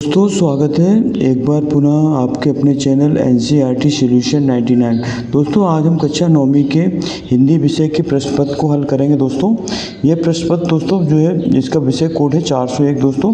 दोस्तों स्वागत है एक बार पुनः आपके अपने चैनल एनसीईआरटी सॉल्यूशन 99। दोस्तों आज हम कक्षा 9वीं के हिंदी विषय के प्रश्न पत्र को हल करेंगे। दोस्तों यह प्रश्न पत्र दोस्तों जो है इसका विषय कोड है 401 दोस्तों।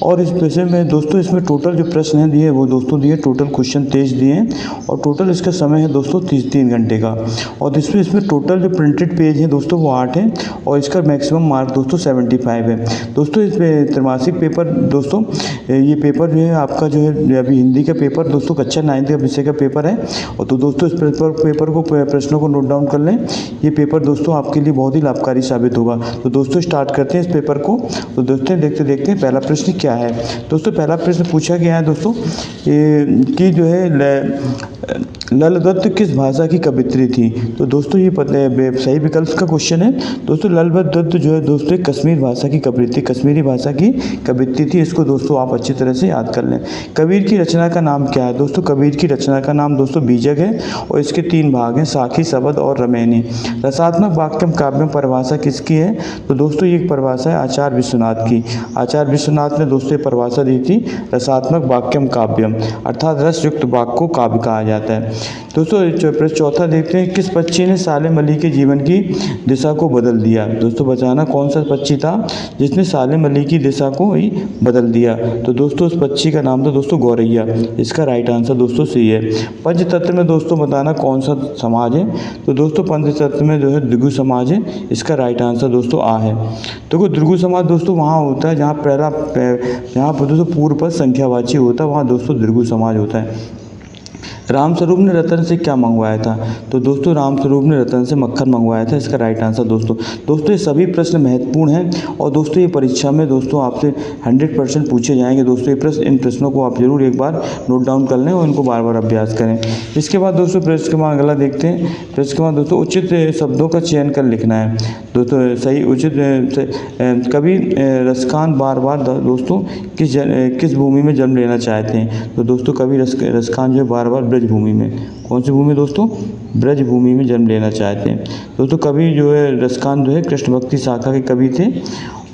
और इस विषय में दोस्तों इसमें टोटल जो प्रश्न हैं दिए वो दोस्तों दिए टोटल क्वेश्चन 23 दिए हैं और टोटल इसका समय है दोस्तों 3 घंटे का। और इसमें टोटल जो प्रिंटेड पेज है दोस्तों वो 8 है और इसका मैक्सिमम मार्क दोस्तों 75 है। दोस्तों इस त्रैमासिक पेपर दोस्तों ये पेपर जो है आपका जो है अभी हिंदी का पेपर दोस्तों कक्षा 9 का विषय का पेपर है। और तो दोस्तों इस पेपर को प्रश्नों को नोट डाउन कर लें। ये पेपर दोस्तों आपके लिए बहुत ही लाभकारी साबित होगा। तो दोस्तों स्टार्ट करते हैं इस पेपर को। तो दोस्तों देखते हैं पहला प्रश्न क्या है। दोस्तों पहला प्रश्न पूछा गया है दोस्तों कि जो है लल दत्त किस भाषा की कवियत्री थी। तो दोस्तों ये सही विकल्प का क्वेश्चन है। दोस्तों लल दत्त जो है दोस्तों कश्मीर भाषा की कवियत्री कश्मीरी भाषा की कवियत्री थी। इसको दोस्तों आप अच्छी तरह से याद कर लें। कबीर की रचना का नाम क्या है। दोस्तों कबीर की रचना का नाम दोस्तों बीजक है और इसके 3 भाग हैं, साखी, शबद और रमैनी। रसात्मक वाक्यम काव्यम परिभाषा किसकी है। तो दोस्तों ये परिभाषा है आचार्य विश्वनाथ की। आचार्य विश्वनाथ ने दोस्तों ये परिभाषा दी थी रसात्मक वाक्यम काव्यम, अर्थात रस युक्त वाक्य को काव्य कहा जाता है। दोस्तों प्रश्न चौथा देखते हैं किस पक्षी ने सालेम अली के जीवन की दिशा को बदल दिया। दोस्तों बताना कौन सा पक्षी था जिसने सालेम अली की दिशा को ही बदल दिया। तो दोस्तों उस पक्षी का नाम था दोस्तों गौरैया। इसका राइट आंसर दोस्तों सी है। पंचतत्व में दोस्तों बताना कौन सा समाज है। तो दोस्तों पंचतत्व में जो है द्विगु समाज है। इसका राइट आंसर दोस्तों आ है। देखो द्विगु समाज दोस्तों वहाँ होता है जहाँ पर दोस्तों पूर्व पद संख्यावाची होता है, वहाँ दोस्तों द्विगु समाज होता है। रामस्वरूप ने रतन से क्या मंगवाया था। तो दोस्तों रामस्वरूप ने रतन से मक्खन मंगवाया था। इसका राइट आंसर दोस्तों ये सभी प्रश्न महत्वपूर्ण हैं और दोस्तों ये परीक्षा में दोस्तों आपसे 100% पूछे जाएंगे। दोस्तों ये प्रश्न इन प्रश्नों को आप जरूर एक बार नोट डाउन कर लें और इनको बार बार अभ्यास करें। इसके बाद दोस्तों प्रश्न के बाद अगला देखते हैं। प्रश्न के बाद दोस्तों उचित शब्दों का चयन कर लिखना है। दोस्तों सही उचित कवि रसखान बार बार दोस्तों किस भूमि में जन्म लेना चाहते हैं। तो दोस्तों कवि रसखान जो है बार बार ब्रज भूमि में, कौन सी भूमि दोस्तों, ब्रज भूमि में जन्म लेना चाहते हैं। दोस्तों कवि जो है रसखान जो है कृष्ण भक्ति शाखा के कवि थे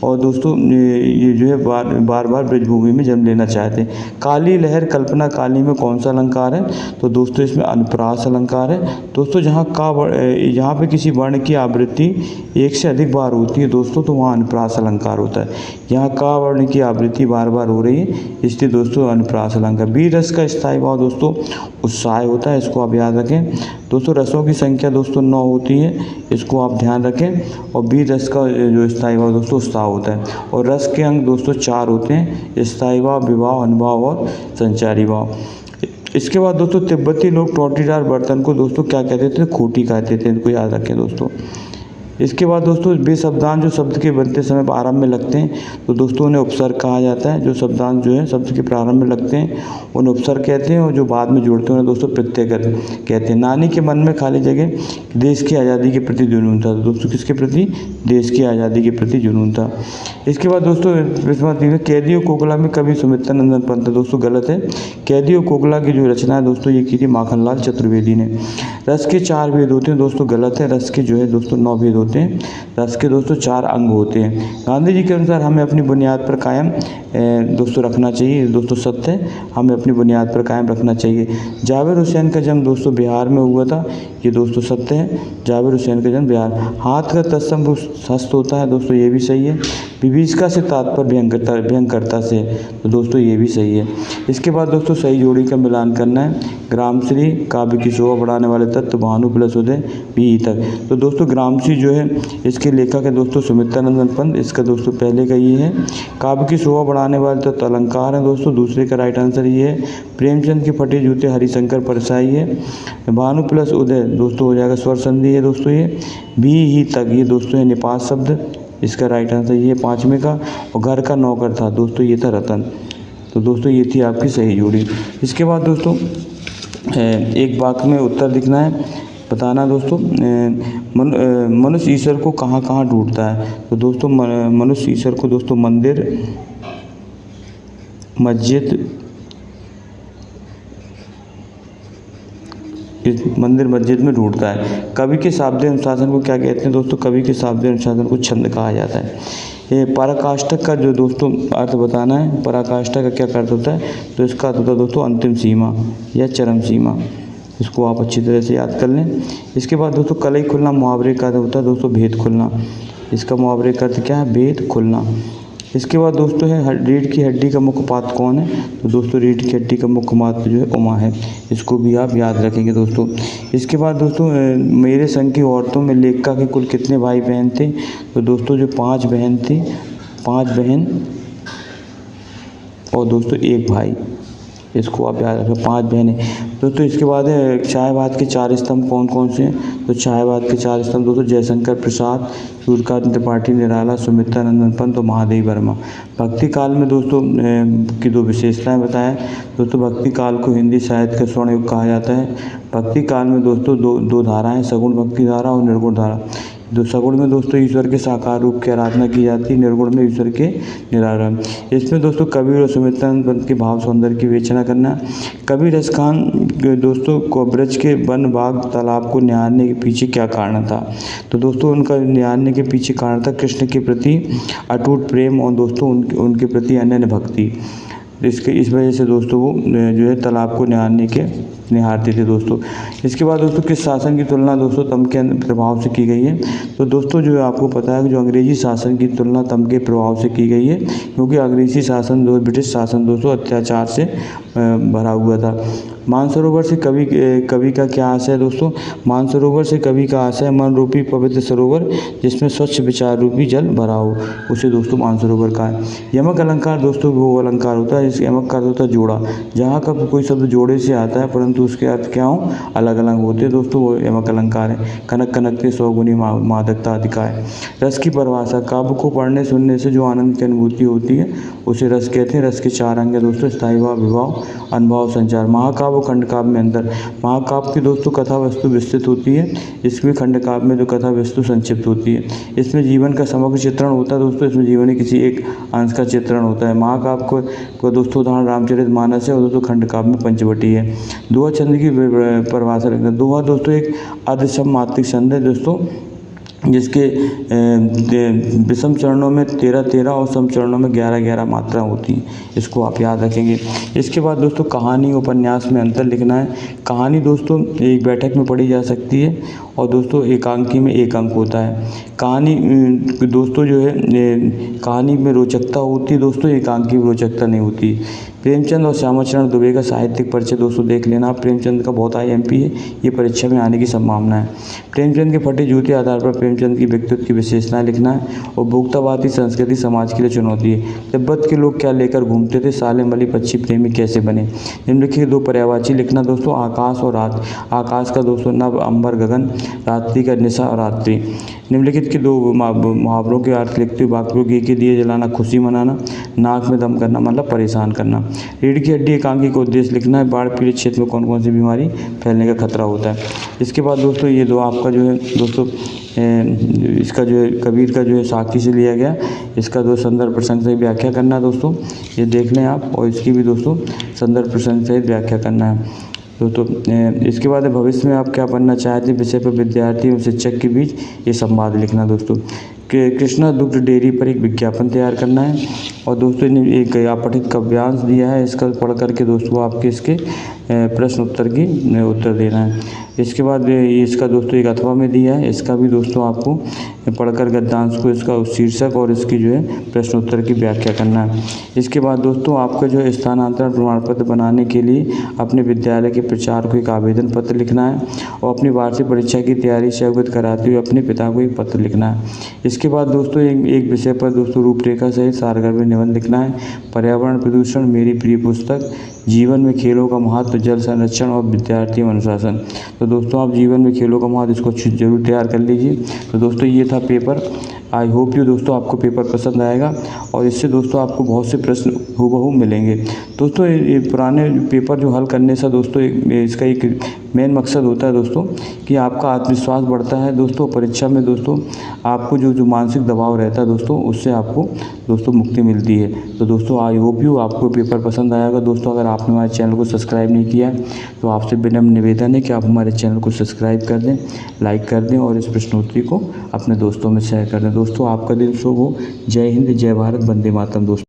और दोस्तों ये जो है बार बार ब्रजभूमि में जन्म लेना चाहते हैं। काली लहर कल्पना काली में कौन सा अलंकार है। तो दोस्तों इसमें अनुप्रास अलंकार है। दोस्तों जहाँ पे किसी वर्ण की आवृत्ति एक से अधिक बार होती है दोस्तों तो वहाँ अनुप्रास अलंकार होता है। यहाँ का वर्ण की आवृत्ति बार बार हो रही है इसलिए दोस्तों अनुप्रास अलंकार। बीर रस का स्थायी भाव दोस्तों उत्साह होता है, इसको आप याद रखें। दोस्तों रसों की संख्या दोस्तों 9 होती है, इसको आप ध्यान रखें। और बीर रस का जो स्थायी भाव दोस्तों उत्साह होता है। और रस के अंग दोस्तों 4 होते हैं, स्थायी भाव, विभाव, अनुभाव और संचारी भाव। इसके बाद दोस्तों तिब्बती लोग टोटीदार बर्तन को दोस्तों क्या कहते थे, खोटी कहते थे, इनको याद रखें दोस्तों। इसके बाद दोस्तों वे शब्दांश जो शब्द के बनते समय आरंभ में लगते हैं तो दोस्तों उन्हें उपसर्ग कहा जाता है। जो शब्दांश जो है शब्द के प्रारंभ में लगते हैं उन्हें उपसर्ग कहते हैं और जो बाद में जोड़ते हैं उन्हें दोस्तों प्रत्यय कहते हैं। नानी के मन में खाली जगह देश की आज़ादी के प्रति जुनून था। तो दोस्तों किसके प्रति, देश की आज़ादी के प्रति जुनून था। इसके बाद दोस्तों कैदी और कोकिला में कवि सुमित्रा नंदन पंत। दोस्तों गलत है। कैदी और कोकिला की जो रचना है दोस्तों ये की थी माखनलाल चतुर्वेदी ने। रस के 4 भेद होते हैं। दोस्तों गलत है। रस के जो है दोस्तों 9 भेद होते हैं। रस के दोस्तों 4 अंग होते हैं। गांधी जी के अनुसार हमें अपनी बुनियाद पर कायम दोस्तों रखना चाहिए। दोस्तों सत्य है, हमें अपनी बुनियाद पर कायम रखना चाहिए। जावेद हुसैन का जन्म दोस्तों बिहार में हुआ था, ये दोस्तों सत्य है। जावेद हुसैन का जन्म बिहार। हाथ का तत्सम रूप हस्त होता है, दोस्तों ये भी सही है। विभीषिका से तात्पर्य भयंकरता से, तो दोस्तों ये भी सही है। इसके बाद दोस्तों सही जोड़ी का मिलान करना है। ग्रामश्री काव्य की शोभा बढ़ाने वाले तत्व भानु प्लस उदय भी तक। तो दोस्तों ग्रामश्री जो है इसके लेखक है दोस्तों सुमित्रा नंदन पंत। इसका दोस्तों पहले का ये है। काव्य की शोभा बढ़ाने वाले तत्व अलंकार है दोस्तों, दूसरे का राइट आंसर ये है। प्रेमचंद के फटे जूते हरिशंकर परसाई है। भानु प्लस उदय दोस्तों हो जाएगा स्वर संधि है दोस्तों ये। भी ही तक ये दोस्तों है निपात शब्द, इसका राइट आंसर ये 5वें का। और घर का नौकर था दोस्तों ये था रतन। तो दोस्तों ये थी आपकी सही जोड़ी। इसके बाद दोस्तों एक वाक्य में उत्तर लिखना है, बताना दोस्तों मनुष्य ईश्वर को कहाँ कहाँ ढूंढता है। तो दोस्तों मनुष्य ईश्वर को दोस्तों मंदिर, मस्जिद, इस मंदिर मस्जिद में ढूंढता है। कवि के शाब्दिक अनुशासन को क्या कहते हैं दोस्तों? कवि के शाब्दिक अनुशासन को छंद कहा जाता है। ये पराकाष्ठा का जो दोस्तों अर्थ बताना है, पराकाष्ठा का क्या अर्थ होता है? तो इसका अर्थ होता है दोस्तों अंतिम सीमा या चरम सीमा। इसको आप अच्छी तरह से याद कर लें। इसके बाद दोस्तों कलई खुलना मुहावरे का अर्थ होता है दोस्तों भेद खुलना। इसका मुहावरे का अर्थ क्या है? भेद खुलना। इसके बाद दोस्तों है रीढ़ की हड्डी का मुख्य पात्र कौन है? तो दोस्तों रीढ़ की हड्डी का मुख्य पात्र जो है उमा है। इसको भी आप याद रखेंगे दोस्तों। इसके बाद दोस्तों मेरे संग की औरतों में लेखिका के कुल कितने भाई बहन थे? तो दोस्तों जो 5 बहन थी, 5 बहन और दोस्तों 1 भाई। इसको आप याद रखें, 5 बहनें दोस्तों। इसके बाद है छायावाद के 4 स्तंभ कौन कौन से हैं? तो छायावाद के 4 स्तंभ दोस्तों जयशंकर प्रसाद, सूर्यकांत त्रिपाठी, निराला, सुमित्रा नंदन पंत और महादेवी वर्मा। भक्ति काल में दोस्तों की 2 विशेषताएं बताएं दोस्तों। भक्ति काल को हिंदी साहित्य का स्वर्ण युग कहा जाता है। भक्ति काल में दोस्तों दो धाराएं, सगुण भक्ति धारा और निर्गुण धारा। सगुण में दोस्तों ईश्वर के साकार रूप की आराधना की जाती है, निर्गुण में ईश्वर के निराकरण। इसमें दोस्तों कबीर और सुमित्रानंद पंत के भाव सौंदर्य की विवेचना करना। कबीर रस खान दोस्तों को ब्रज के वन बाग तालाब को निहारने के पीछे क्या कारण था? तो दोस्तों उनका निहारने के पीछे कारण था कृष्ण के प्रति अटूट प्रेम और दोस्तों उनके प्रति अनन्य भक्ति। इस वजह से दोस्तों वो जो है तालाब को निहारते थे दोस्तों। इसके बाद दोस्तों किस शासन की तुलना दोस्तों तम के प्रभाव से की गई है? तो दोस्तों जो आपको पता है कि जो अंग्रेजी शासन की तुलना तम के प्रभाव से की गई है, क्योंकि अंग्रेजी शासन ब्रिटिश शासन दोस्तों अत्याचार से भरा हुआ था। मानसरोवर से कवि का क्या आशय है दोस्तों? मानसरोवर से कवि का आशय मन रूपी पवित्र सरोवर जिसमें स्वच्छ विचार रूपी जल भरा हो, उसे दोस्तों मानसरोवर का है। यमक अलंकार दोस्तों वो अलंकार होता है, इसके यमक का अर्थ होता है जोड़ा। जहाँ का कोई शब्द जोड़े से आता है परंतु उसके अर्थ क्या हो? अलग अलग होते हैं दोस्तों, वो यमक अलंकार है। कनक कनकते 100 गुनी मादकता अधिका है। रस की परिभाषा, काव्य को पढ़ने सुनने से जो आनंद की अनुभूति होती है उसे रस कहते हैं। रस के 4 अंग है दोस्तों, स्थायी भाव, विभाव, अनुभव, संचार। महाकाव्य और खंड काव्य में अंतर। महाकाव्य की दोस्तों कथा वस्तु विस्तृत होती है, इसमें खंड काव्य में जो कथा वस्तु संक्षिप्त होती है। इसमें जीवन का समग्र चित्रण होता है दोस्तों, इसमें जीवन के किसी एक अंश का चित्रण होता है। महाकाव्य को दोस्तों उदाहरण रामचरितमानस है और दोस्तों खंड काव्य में पंचवटी है। दोहा छंद की परिभाषा लिखना। दोहा दोस्तों एक अर्धसम मात्रिक छंद है दोस्तों, जिसके विषम चरणों में 13-13 और सम चरणों में 11-11 मात्रा होती हैं। इसको आप याद रखेंगे। इसके बाद दोस्तों कहानी उपन्यास में अंतर लिखना है। कहानी दोस्तों एक बैठक में पढ़ी जा सकती है और दोस्तों एकांकी में 1 अंक होता है। कहानी दोस्तों जो है कहानी में रोचकता होती है दोस्तों, एकांकी में रोचकता नहीं होती। प्रेमचंद और श्यामाचरण दुबे का साहित्यिक परिचय दोस्तों देख लेना। प्रेमचंद का बहुत IMP है, ये परीक्षा में आने की संभावना है। प्रेमचंद के फटे जूते आधार पर प्रेमचंद की व्यक्तित्व की विशेषताएं लिखना है। और भोक्तावादी संस्कृति समाज के लिए चुनौती है। तिब्बत के लोग क्या लेकर घूमते थे? साले मली पक्षी प्रेमी कैसे बने? निम्नलिखित 2 पर्यायवाची लिखना दोस्तों, आकाश और रात। आकाश का दोस्तों नभ, अंबर, गगन, रात्रि का निशा और रात्रि। निम्नलिखित के 2 मुहावरों के अर्थ लिखते हुए वाक्यों के दिए जलाना खुशी मनाना, नाक में दम करना मतलब परेशान करना। रीढ़ की हड्डी एकांकी का उद्देश्य लिखना है। बाढ़ पीड़ित क्षेत्र में कौन कौन सी बीमारी फैलने का खतरा होता है। इसके बाद दोस्तों ये 2 आपका जो है दोस्तों इसका जो है कबीर का जो है साखी से लिया गया, इसका 2 संदर्भ प्रसंग से व्याख्या करना है दोस्तों, ये देख लें आप। और इसकी भी दोस्तों संदर्भ प्रसंग से व्याख्या करना है दोस्तों। इसके बाद भविष्य में आप क्या बनना चाहते हैं विषय पर विद्यार्थी और शिक्षक के बीच ये संवाद लिखना दोस्तों। कृष्णा दुग्ध डेयरी पर एक विज्ञापन तैयार करना है। और दोस्तों ने एक अपठित काव्यांश दिया है, इसका पढ़ करके दोस्तों आपके इसके प्रश्न उत्तर की उत्तर देना है। इसके बाद इसका दोस्तों एक अथवा में दिया है, इसका भी दोस्तों आपको पढ़कर गद्यांश को इसका शीर्षक और इसकी जो है प्रश्न उत्तर की व्याख्या करना है। इसके बाद दोस्तों आपका जो है स्थानांतरण प्रमाण पत्र बनाने के लिए अपने विद्यालय के प्रचार को एक आवेदन पत्र लिखना है। और अपनी वार्षिक परीक्षा की तैयारी से अवगत कराते हुए अपने पिता को एक पत्र लिखना है। इसके बाद दोस्तों एक विषय पर दोस्तों रूपरेखा सहित सारगर्भित निबंध लिखना है। पर्यावरण प्रदूषण, मेरी प्रिय पुस्तक, जीवन में खेलों का महत्व, जल संरक्षण और विद्यार्थी अनुशासन। तो दोस्तों आप जीवन में खेलों का महत्व इसको जरूर तैयार कर लीजिए। तो दोस्तों ये था पेपर आई होप यू दोस्तों आपको पेपर पसंद आएगा और इससे दोस्तों आपको बहुत से प्रश्न हूबहू मिलेंगे। दोस्तों ये पुराने पेपर जो हल करने से दोस्तों इसका एक मेन मकसद होता है दोस्तों कि आपका आत्मविश्वास बढ़ता है दोस्तों। परीक्षा में दोस्तों आपको जो मानसिक दबाव रहता है दोस्तों, उससे आपको दोस्तों मुक्ति मिलती है। तो दोस्तों आई होप यू आपको पेपर पसंद आएगा। दोस्तों अगर आपने हमारे चैनल को सब्सक्राइब नहीं किया है तो आपसे विनम्र निवेदन है कि आप हमारे चैनल को सब्सक्राइब कर दें, लाइक कर दें और इस प्रश्नोत्तरी को अपने दोस्तों में शेयर कर दें। दोस्तों आपका दिन शुभ हो। जय हिंद, जय भारत, वंदे मातरम दोस्तों।